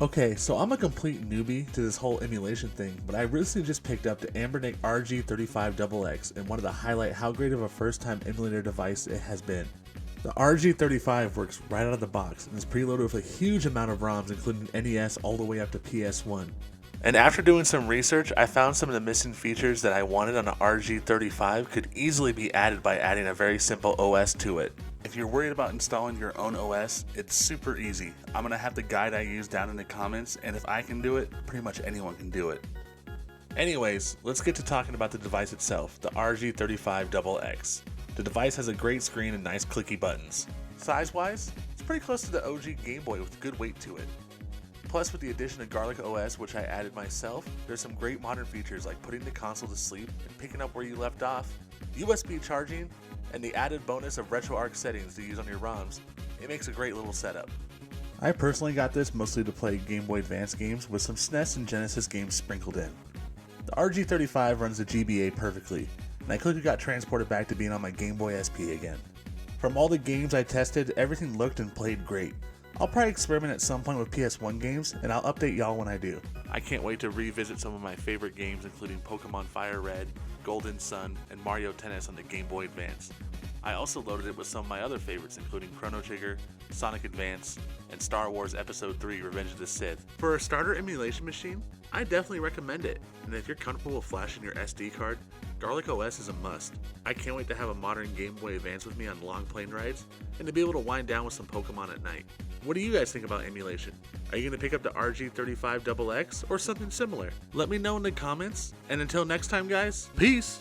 Okay, so I'm a complete newbie to this whole emulation thing, but I recently just picked up the RG35XX and wanted to highlight how great of a first time emulator device it has been. The RG35 works right out of the box and is preloaded with a huge amount of ROMs including NES all the way up to PS1. And after doing some research, I found some of the missing features that I wanted on the RG35 could easily be added by adding a very simple OS to it. If you're worried about installing your own OS, it's super easy. I'm going to have the guide I use down in the comments, and if I can do it, pretty much anyone can do it. Anyways, let's get to talking about the device itself, the RG35XX. The device has a great screen and nice clicky buttons. Size-wise, it's pretty close to the OG Game Boy with good weight to it. Plus, with the addition of Garlic OS, which I added myself, there's some great modern features like putting the console to sleep and picking up where you left off, USB charging, and the added bonus of RetroArch settings to use on your ROMs. It makes a great little setup. I personally got this mostly to play Game Boy Advance games with some SNES and Genesis games sprinkled in. The RG35 runs the GBA perfectly, and I quickly got transported back to being on my Game Boy SP again. From all the games I tested, everything looked and played great. I'll probably experiment at some point with PS1 games, and I'll update y'all when I do. I can't wait to revisit some of my favorite games including Pokemon Fire Red, Golden Sun, and Mario Tennis on the Game Boy Advance. I also loaded it with some of my other favorites including Chrono Trigger, Sonic Advance, and Star Wars Episode 3 Revenge of the Sith. For a starter emulation machine, I definitely recommend it, and if you're comfortable with flashing your SD card, Garlic OS is a must. I can't wait to have a modern Game Boy Advance with me on long plane rides, and to be able to wind down with some Pokemon at night. What do you guys think about emulation? Are you going to pick up the RG35XX or something similar? Let me know in the comments, and until next time guys, peace!